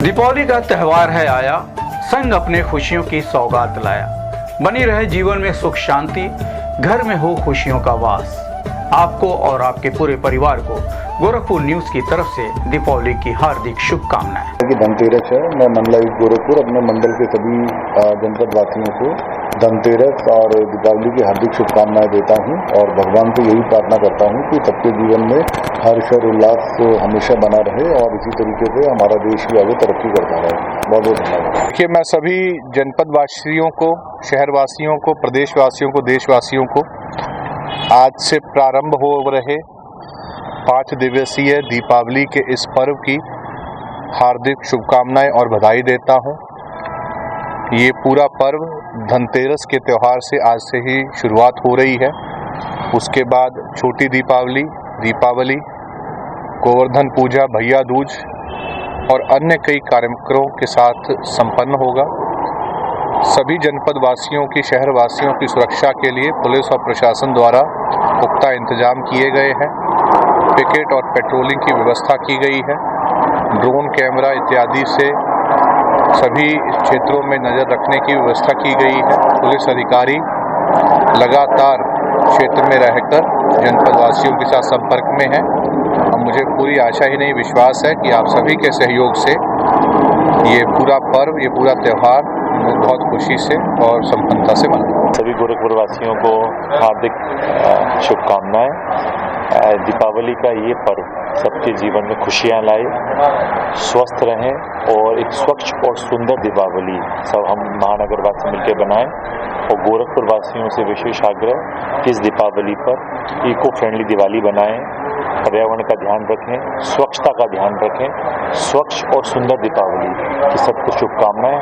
दीपावली का त्यौहार है आया, संग अपने खुशियों की सौगात लाया। बनी रहे जीवन में सुख शांति, घर में हो खुशियों का वास। आपको और आपके पूरे परिवार को गोरखपुर न्यूज की तरफ से दीपावली की हार्दिक शुभकामनाएं। धनतेरस है। मैं मंडलायुक्त गोरखपुर अपने मंडल के सभी जनपद वासियों को धनतेरस और दीपावली की हार्दिक शुभकामनाएं देता हूं और भगवान से यही प्रार्थना करता हूं कि सबके जीवन में हर्ष और उल्लास हमेशा बना रहे और इसी तरीके से हमारा देश भी आगे तरक्की करता रहे। बहुत बहुत धन्यवाद। देखिए, मैं सभी जनपद वासियों को, शहरवासियों को, प्रदेशवासियों को, देशवासियों को आज से प्रारंभ हो रहे 5 दिवसीय दीपावली के इस पर्व की हार्दिक शुभकामनाएं और बधाई देता हूं। ये पूरा पर्व धनतेरस के त्यौहार से आज से ही शुरुआत हो रही है। उसके बाद छोटी दीपावली, गोवर्धन पूजा, भैया दूज और अन्य कई कार्यक्रमों के साथ संपन्न होगा। सभी जनपद वासियों की, शहर वासियों की सुरक्षा के लिए पुलिस और प्रशासन द्वारा पुख्ता इंतजाम किए गए हैं। पिकेट और पेट्रोलिंग की व्यवस्था की गई है। ड्रोन कैमरा इत्यादि से सभी क्षेत्रों में नज़र रखने की व्यवस्था की गई है। पुलिस अधिकारी लगातार क्षेत्र में रहकर जनपद वासियों के साथ संपर्क में हैं। और मुझे पूरी आशा ही नहीं, विश्वास है कि आप सभी के सहयोग से ये पूरा पर्व, ये पूरा त्यौहार बहुत खुशी से और संपन्नता से मनाएं। सभी गोरखपुर वासियों को हार्दिक शुभकामनाएं। दीपावली का ये पर्व सबके जीवन में खुशियां लाए, स्वस्थ रहें और एक स्वच्छ और सुंदर दीपावली सब हम महानगर वासी मिलकर बनाएं। और गोरखपुर वासियों से विशेष आग्रह कि इस दीपावली पर इको फ्रेंडली दिवाली बनाएं, पर्यावरण का ध्यान रखें, स्वच्छता का ध्यान रखें। स्वच्छ और सुंदर दीपावली की सबको शुभकामनाएं।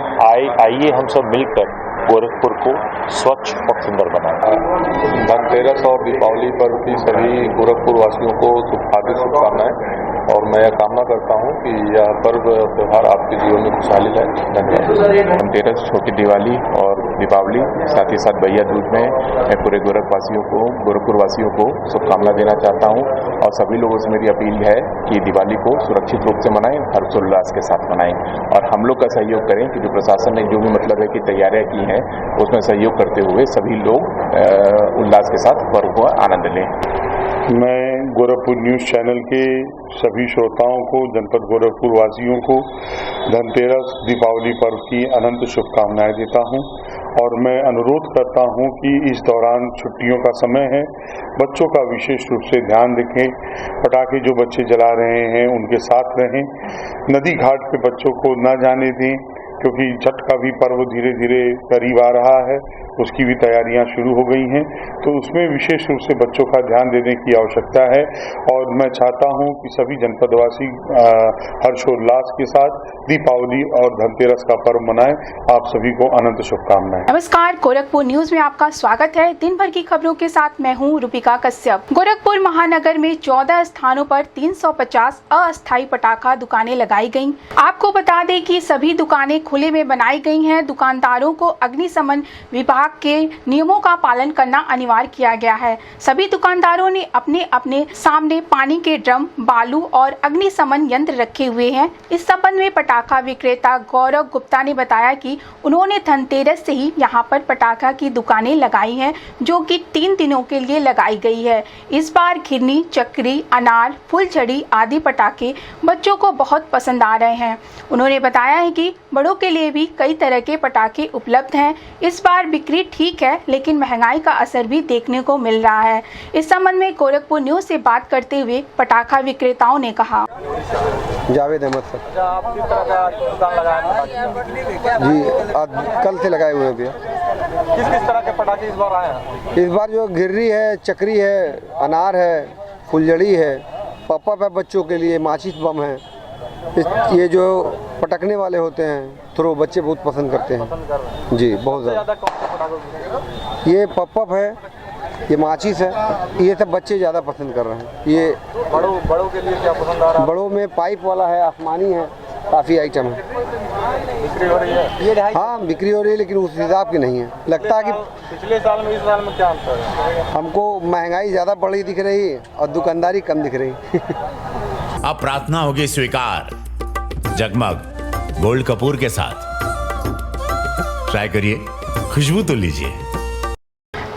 आइए हम सब मिलकर गोरखपुर को स्वच्छ और सुंदर बनाएं। धनतेरस और दीपावली पर्व की सभी गोरखपुर वासियों को हार्दिक शुभकामनाएं और मैं यह कामना करता हूं कि यह पर्व त्यौहार आपके जीवन में खुशहाली लाए। धन्यवाद। धनतेरस, छोटी दिवाली और दीपावली, साथ ही साथ भैया दूज में मैं पूरे गोरखपुर वासियों को शुभकामना देना चाहता हूं और सभी लोगों से मेरी अपील है कि दिवाली को सुरक्षित रूप से मनाएं, हर्षोल्लास के साथ मनाएं और हम लोग का सहयोग करें कि जो प्रशासन ने जो भी मतलब है कि तैयारियां की हैं उसमें सहयोग करते हुए सभी लोग उल्लास के साथ पर्व को आनंद लें। मैं गोरखपुर न्यूज चैनल के सभी श्रोताओं को, जनपद गोरखपुर वासियों को धनतेरस, दीपावली पर्व की अनंत शुभकामनाएं देता हूं और मैं अनुरोध करता हूं कि इस दौरान छुट्टियों का समय है, बच्चों का विशेष रूप से ध्यान रखें। पटाखे जो बच्चे जला रहे हैं उनके साथ रहें। नदी घाट पे बच्चों को न जाने दें क्योंकि छठ का भी पर्व धीरे धीरे करीब आ रहा है, उसकी भी तैयारियां शुरू हो गई हैं, तो उसमें विशेष रूप से बच्चों का ध्यान देने की आवश्यकता है। और मैं चाहता हूं कि सभी जनपदवासी हर्षोल्लास के साथ दीपावली और धनतेरस का पर्व मनाएं। आप सभी को अनंत शुभकामनाएं। नमस्कार, गोरखपुर न्यूज में आपका स्वागत है। दिन भर की खबरों के साथ मैं हूं रूपिका कश्यप। गोरखपुर महानगर में 14 स्थानों पर 350 अस्थायी पटाखा दुकानें लगाई गयी। आपको बता दें कि सभी दुकानें खुले में बनाई गई हैं। दुकानदारों को अग्निशमन विभाग के नियमों का पालन करना अनिवार्य किया गया है। सभी दुकानदारों ने अपने अपने सामने पानी के ड्रम, बालू और अग्निशमन यंत्र रखे हुए हैं। इस संबंध में पटाखा विक्रेता गौरव गुप्ता ने बताया कि उन्होंने धनतेरस से ही यहां पर पटाखा की दुकानें लगाई हैं, जो कि 3 दिनों के लिए लगाई गई है। इस बार घिरनी, चक्री, अनार, फुलझड़ी आदि पटाखे बच्चों को बहुत पसंद आ रहे हैं। उन्होंने बताया है कि बड़ों के लिए भी कई तरह के पटाखे उपलब्ध हैं। इस बार बिक्री ठीक है, लेकिन महंगाई का असर भी देखने को मिल रहा है। इस संबंध में गोरखपुर न्यूज से बात करते हुए पटाखा विक्रेताओं ने कहा। जावेद अहमद सर। आप किस तरह का दुकान लगाए हैं? जी, आज कल से लगाए हुए हैं भैया। किस किस तरह के पटाखे इस बार आए हैं? इस बार जो घिर्री है, चक्री है, अनार है, फुलझड़ी है, पपअप है बच्चों के लिए, माचिस बम है। ये जो पटकने वाले होते हैं थ्रो, बच्चे बहुत पसंद करते हैं जी, बहुत ज़्यादा। ये पपअप है, ये माचिस है, ये सब बच्चे ज़्यादा पसंद कर रहे हैं। ये बड़ों के लिए क्या पसंद आ रहा है? बड़ों में पाइप वाला है, आसमानी है, काफ़ी आइटम है। बिक्री हो रही है? हाँ, बिक्री हो रही है, लेकिन उस हिसाब की नहीं है। लगता है कि पिछले साल में इस साल में क्या अंतर है? हमको महंगाई ज़्यादा बढ़ी दिख रही है और दुकानदारी कम दिख रही। अब प्रार्थना होगी स्वीकार। जगमग गोल्ड कपूर के साथ। ट्राई करिए, खुशबू तो लीजिए।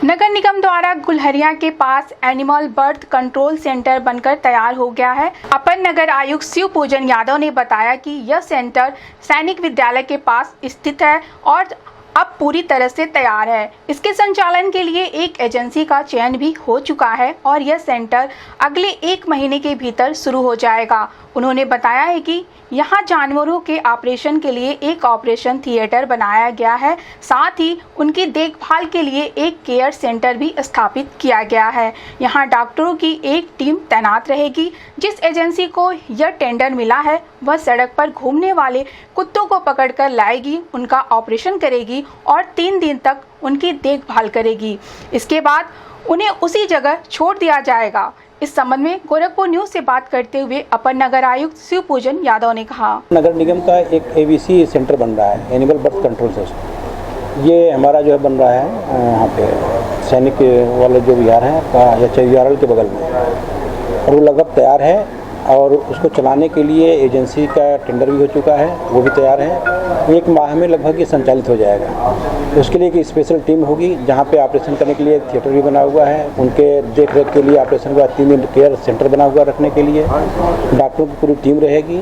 नगर निगम द्वारा गुलहरिया के पास एनिमल बर्थ कंट्रोल सेंटर बनकर तैयार हो गया है। अपर नगर आयुक्त शिव पूजन यादव ने बताया कि यह सेंटर सैनिक विद्यालय के पास स्थित है और अब पूरी तरह से तैयार है। इसके संचालन के लिए एक एजेंसी का चयन भी हो चुका है और यह सेंटर अगले 1 महीने के भीतर शुरू हो जाएगा। उन्होंने बताया है कि यहाँ जानवरों के ऑपरेशन के लिए एक ऑपरेशन थिएटर बनाया गया है, साथ ही उनकी देखभाल के लिए एक केयर सेंटर भी स्थापित किया गया है। यहाँ डॉक्टरों की एक टीम तैनात रहेगी। जिस एजेंसी को यह टेंडर मिला है वह सड़क पर घूमने वाले कुत्तों को पकड़कर लाएगी, उनका ऑपरेशन करेगी और 3 दिन तक उनकी देखभाल करेगी। इसके बाद उन्हें उसी जगह छोड़ दिया जाएगा। इस संबंध में गोरखपुर न्यूज से बात करते हुए अपर नगर आयुक्त शिव पूजन यादव ने कहा, नगर निगम का एक एबीसी सेंटर बन रहा है, एनिमल बर्थ कंट्रोल सिस्टम। ये हमारा जो है बन रहा है यहाँ पे सैनिक वाले जो विहार है या चौयारल के बगल में, और वो लगभग तैयार है और उसको चलाने के लिए एजेंसी का टेंडर भी हो चुका है, वो भी तैयार है। 1 माह में लगभग ये संचालित हो जाएगा। उसके लिए एक स्पेशल टीम होगी जहाँ पे ऑपरेशन करने के लिए थिएटर भी बना हुआ है, उनके देख रेख के लिए ऑपरेशन के बाद 3 दिन केयर सेंटर बना हुआ रखने के लिए डॉक्टरों की पूरी टीम रहेगी।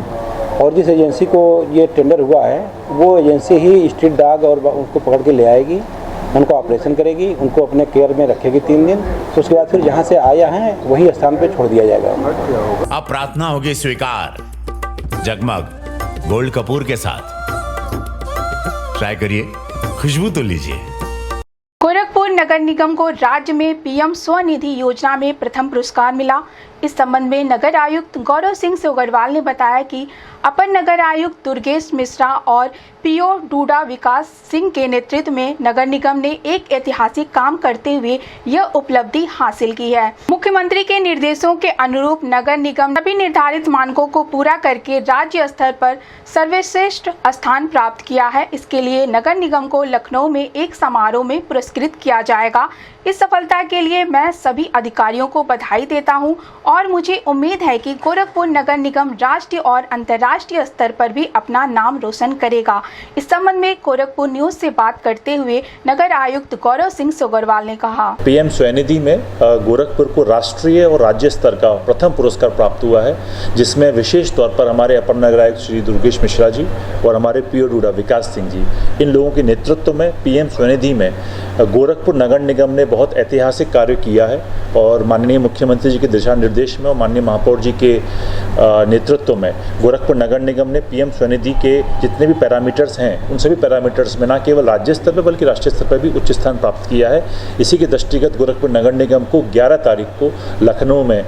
और जिस एजेंसी को ये टेंडर हुआ है वो एजेंसी ही स्ट्रीट डॉग और उनको पकड़ के ले आएगी, उनको ऑपरेशन करेगी, उनको अपने केयर में रखेगी 3 दिन। तो उसके बाद फिर जहाँ से आया है वही स्थान पे छोड़ दिया जाएगा। अब प्रार्थना होगी स्वीकार, जगमग गोल्ड कपूर के साथ। ट्राई करिए, खुशबू तो लीजिए। गोरखपुर नगर निगम को राज्य में पीएम स्वनिधि योजना में प्रथम पुरस्कार मिला। इस संबंध में नगर आयुक्त गौरव सिंह सोगरवाल ने बताया कि अपर नगर आयुक्त दुर्गेश मिश्रा और पीओ डूडा विकास सिंह के नेतृत्व में नगर निगम ने एक ऐतिहासिक काम करते हुए यह उपलब्धि हासिल की है। मुख्यमंत्री के निर्देशों के अनुरूप नगर निगम सभी निर्धारित मानकों को पूरा करके राज्य स्तर पर सर्वश्रेष्ठ स्थान प्राप्त किया है। इसके लिए नगर निगम को लखनऊ में एक समारोह में पुरस्कृत किया जाएगा। इस सफलता के लिए मैं सभी अधिकारियों को बधाई देता हूं और मुझे उम्मीद है कि गोरखपुर नगर निगम राष्ट्रीय और अंतर्राष्ट्रीय स्तर पर भी अपना नाम रोशन करेगा। इस संबंध में गोरखपुर न्यूज से बात करते हुए नगर आयुक्त गौरव सिंह सोगरवाल ने कहा, पीएम स्वनिधि में गोरखपुर को राष्ट्रीय और राज्य स्तर का प्रथम पुरस्कार प्राप्त हुआ है, जिसमें विशेष तौर पर हमारे अपर नगर आयुक्त श्री दुर्गेश मिश्रा जी और हमारे पीओ डूडा विकास सिंह जी, इन लोगों के नेतृत्व में पीएम स्वनिधि में गोरखपुर नगर निगम ने बहुत ऐतिहासिक कार्य किया है। और माननीय मुख्यमंत्री जी के दिशा निर्देश में और माननीय महापौर जी के नेतृत्व में गोरखपुर नगर निगम ने पीएम स्वनिधि के जितने भी पैरामीटर्स हैं उन सभी पैरामीटर्स में न केवल राज्य स्तर पर बल्कि राष्ट्रीय स्तर पर भी उच्च स्थान प्राप्त किया है। इसी के दृष्टिगत गोरखपुर नगर निगम को 11 तारीख को लखनऊ में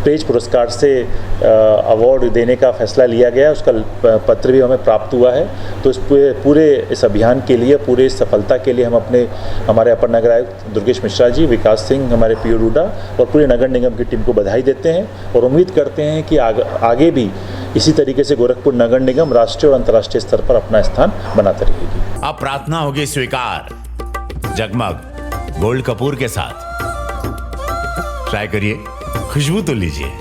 पेज पुरस्कार से अवार्ड देने का फैसला लिया गया। उसका पत्र भी हमें प्राप्त हुआ है। तो इस पूरे इस अभियान के लिए, पूरे इस सफलता के लिए हम हमारे अपर नगर आयुक्त दुर्गेश मिश्रा जी, विकास सिंह, हमारे पीओ डूडा और पूरे नगर निगम की टीम को बधाई देते हैं और उम्मीद करते हैं कि आगे भी इसी तरीके से गोरखपुर नगर निगम राष्ट्रीय और अंतर्राष्ट्रीय स्तर पर अपना स्थान बनाते रहेगी। अब प्रार्थना होगी स्वीकार, जगमग गोल्ड कपूर के साथ। ट्राई करिए, खुशबू तो लीजिए।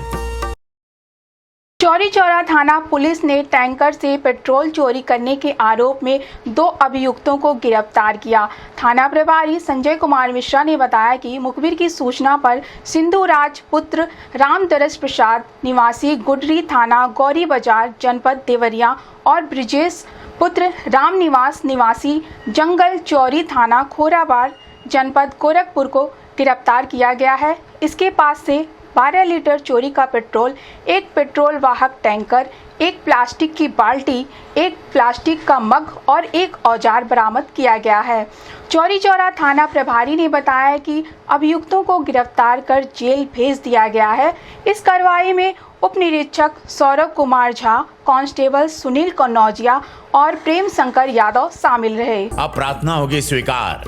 चौरी चौरा थाना पुलिस ने टैंकर से पेट्रोल चोरी करने के आरोप में 2 अभियुक्तों को गिरफ्तार किया। थाना प्रभारी संजय कुमार मिश्रा ने बताया कि मुखबिर की सूचना पर सिंधु राज पुत्र रामदरस प्रसाद निवासी गुडरी थाना गौरी बाजार जनपद देवरिया और ब्रिजेश पुत्र राम निवास निवासी जंगल चौरी थाना खोराबार जनपद गोरखपुर को गिरफ्तार किया गया है। इसके पास से 12 लीटर चोरी का पेट्रोल, एक पेट्रोल वाहक टैंकर, एक प्लास्टिक की बाल्टी, एक प्लास्टिक का मग और एक औजार बरामद किया गया है। चौरी चौरा थाना प्रभारी ने बताया कि अभियुक्तों को गिरफ्तार कर जेल भेज दिया गया है। इस कार्रवाई में उप निरीक्षक सौरभ कुमार झा, कांस्टेबल सुनील कन्नौजिया और प्रेम शंकर यादव शामिल रहे। अब प्रार्थना होगी स्वीकार,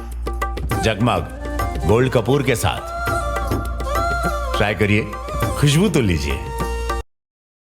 जगमग गोल्ड कपूर के साथ। ट्राई करिए, खुशबू तो लीजिए।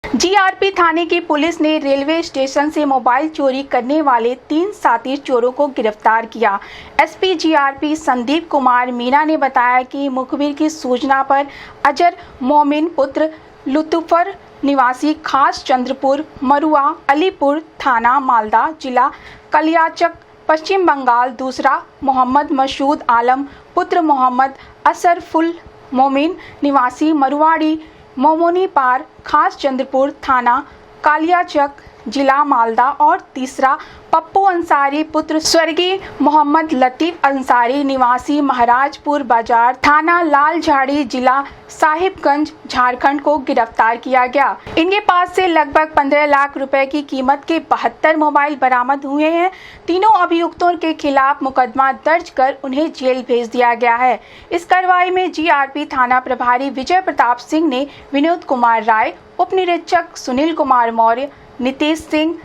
जीआरपी थाने की पुलिस ने रेलवे स्टेशन से मोबाइल चोरी करने वाले 3 साथी चोरों को गिरफ्तार किया। एसपी जीआरपी संदीप कुमार मीना ने बताया कि मुखबिर की सूचना पर अजर मोमिन पुत्र लुत्फर निवासी खास चंद्रपुर मरुआ अलीपुर थाना मालदा जिला कलियाचक पश्चिम बंगाल। दूसरा मोहम्मद मसूद आलम पुत्र मोहम्मद असरफुल मोमिन निवासी मरुआड़ी मोमोनी पार खास चंद्रपुर थाना कालियाचक जिला मालदा। और तीसरा पप्पू अंसारी पुत्र स्वर्गीय मोहम्मद लतीफ अंसारी निवासी महाराजपुर बाजार थाना लालझाड़ी जिला साहिबगंज झारखंड को गिरफ्तार किया गया। इनके पास से लगभग 15 लाख रुपए की कीमत के 72 मोबाइल बरामद हुए हैं। तीनों अभियुक्तों के खिलाफ मुकदमा दर्ज कर उन्हें जेल भेज दिया गया है। इस कार्रवाई में जीआरपी थाना प्रभारी विजय प्रताप सिंह ने विनोद कुमार राय, उप निरीक्षक सुनील कुमार मौर्य, नीतीश सिंह,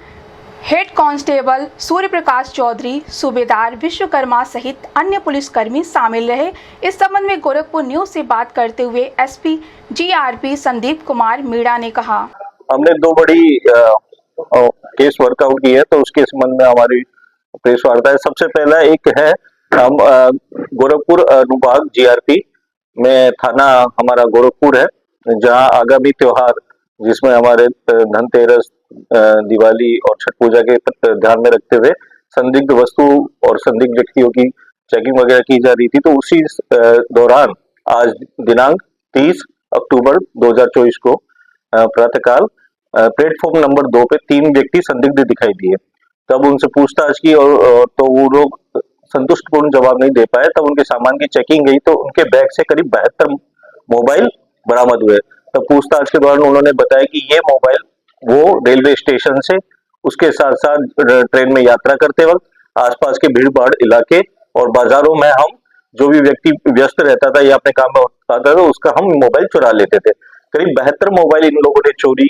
हेड कांस्टेबल सूर्य प्रकाश चौधरी, सूबेदार विश्वकर्मा सहित अन्य पुलिसकर्मी शामिल रहे। इस संबंध में गोरखपुर न्यूज से बात करते हुए एसपी जीआरपी संदीप कुमार मीणा ने कहा, हमने 2 बड़ी केस वर्कआउट की है, तो उसके संबंध में हमारी प्रेस वार्ता है। सबसे पहला एक है, हम गोरखपुर अनुभाग जीआरपी में थाना हमारा गोरखपुर है, जहां आगामी त्योहार जिसमें हमारे धनतेरस, दिवाली और छठ पूजा के ध्यान में रखते हुए संदिग्ध वस्तु और संदिग्ध व्यक्तियों की चेकिंग वगैरह की जा रही थी। तो उसी दौरान आज दिनांक 30 अक्टूबर 2024 को प्रातःकाल प्लेटफॉर्म नंबर 2 पे 3 व्यक्ति संदिग्ध दिखाई दिए। तब उनसे पूछताछ की और तो वो लोग संतुष्टपूर्ण जवाब नहीं दे पाए। तब उनके सामान की चेकिंग गई तो उनके बैग से करीब 72 मोबाइल बरामद हुए। तब पूछताछ के दौरान उन्होंने बताया कि ये मोबाइल वो रेलवे स्टेशन से उसके साथ साथ ट्रेन में यात्रा करते वक्त आसपास के भीड़ भाड़ इलाके और बाजारों में हम जो भी व्यक्ति व्यस्त रहता था या अपने काम में आता था उसका हम मोबाइल चुरा लेते थे। करीब 72 मोबाइल इन लोगों ने चोरी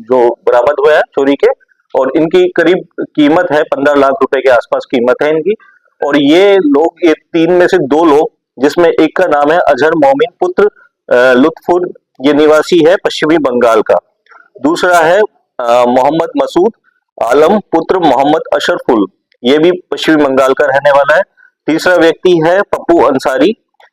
जो बरामद हुए हैं चोरी के, और इनकी करीब कीमत है 15 लाख रुपए के आसपास कीमत है इनकी। और ये लोग, ये 3 में से 2 लोग, जिसमें एक का नाम है अजहर मोमिन पुत्र लुत्फुर, ये निवासी है पश्चिमी बंगाल का। दूसरा है मोहम्मद मसूद आलम पुत्र मोहम्मद अशरफुल, ये भी पश्चिमी बंगाल का रहने वाला है। तीसरा व्यक्ति है पप्पू अंसारी,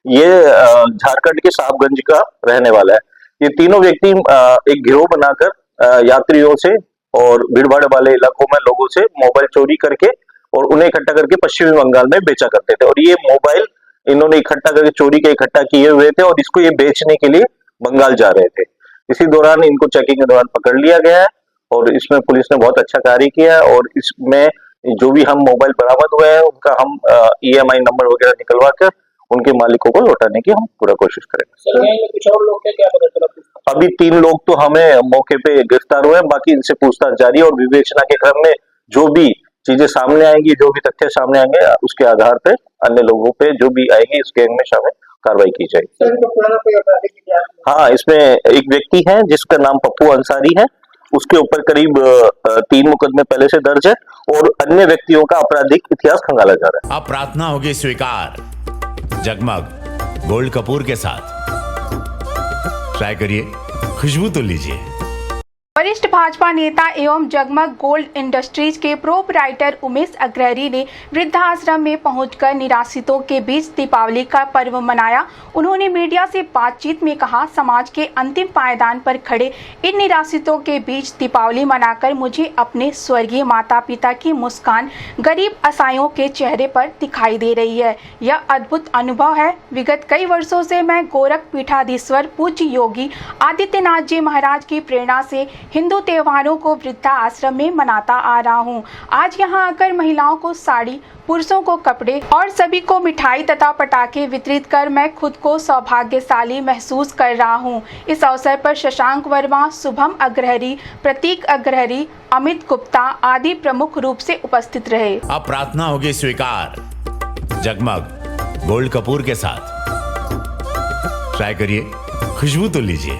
ये झारखंड के साहिबगंज का रहने वाला है। ये तीनों व्यक्ति एक गिरोह बनाकर यात्रियों से और भीड़ भाड़ वाले इलाकों में लोगों से मोबाइल चोरी करके और उन्हें इकट्ठा करके पश्चिमी बंगाल में बेचा करते थे। और ये मोबाइल इन्होंने इकट्ठा करके चोरी के इकट्ठा किए हुए थे और इसको ये बेचने के लिए बंगाल जा रहे थे। इसी दौरान इनको चेकिंग के दौरान पकड़ लिया गया है और इसमें पुलिस ने बहुत अच्छा कार्य किया है। और इसमें जो भी हम मोबाइल बरामद हुए हैं उनका हम EMI नंबर वगैरह निकलवा कर उनके मालिकों को लौटाने की हम पूरा कोशिश करेंगे। कुछ और लोग क्या पता चला? अभी 3 लोग तो हमें मौके पे गिरफ्तार हुए हैं, बाकी इनसे पूछताछ जारी है और विवेचना के क्रम में जो भी चीजें सामने आएंगी, जो भी तथ्य सामने आएंगे, उसके आधार पे अन्य लोगों पे जो भी आएंगे इस गैंग में शामिल कार्रवाई की जाएगी। हाँ, इसमें एक व्यक्ति है जिसका नाम पप्पू अंसारी है, उसके ऊपर करीब 3 मुकदमे पहले से दर्ज है और अन्य व्यक्तियों का आपराधिक इतिहास खंगाला जा रहा है। अब प्रार्थना होगी स्वीकार जगमग गोल्ड कपूर के साथ। ट्राई करिए, खुशबू तो लीजिए। वरिष्ठ भाजपा नेता एवं जगमग गोल्ड इंडस्ट्रीज के प्रोपराइटर उमेश अग्रहरी ने वृद्धाश्रम में पहुंचकर निराश्रितों के बीच दीपावली का पर्व मनाया। उन्होंने मीडिया से बातचीत में कहा, समाज के अंतिम पायदान पर खड़े इन निराश्रितों के बीच दीपावली मनाकर मुझे अपने स्वर्गीय माता पिता की मुस्कान गरीब असहायों के चेहरे पर दिखाई दे रही है। यह अद्भुत अनुभव है। विगत कई वर्षों से मैं गोरख पीठाधीश्वर पूज्य योगी आदित्यनाथ जी महाराज की प्रेरणा से हिंदू त्योहारों को वृद्धा आश्रम में मनाता आ रहा हूं। आज यहां आकर महिलाओं को साड़ी, पुरुषों को कपड़े और सभी को मिठाई तथा पटाखे वितरित कर मैं खुद को सौभाग्यशाली महसूस कर रहा हूं। इस अवसर पर शशांक वर्मा, शुभम अग्रहरी, प्रतीक अग्रहरी, अमित गुप्ता आदि प्रमुख रूप से उपस्थित रहे। अब प्रार्थना होगी स्वीकार जगमग गोल्ड कपूर के साथ। ट्राई करिए, खुशबू तो लीजिए।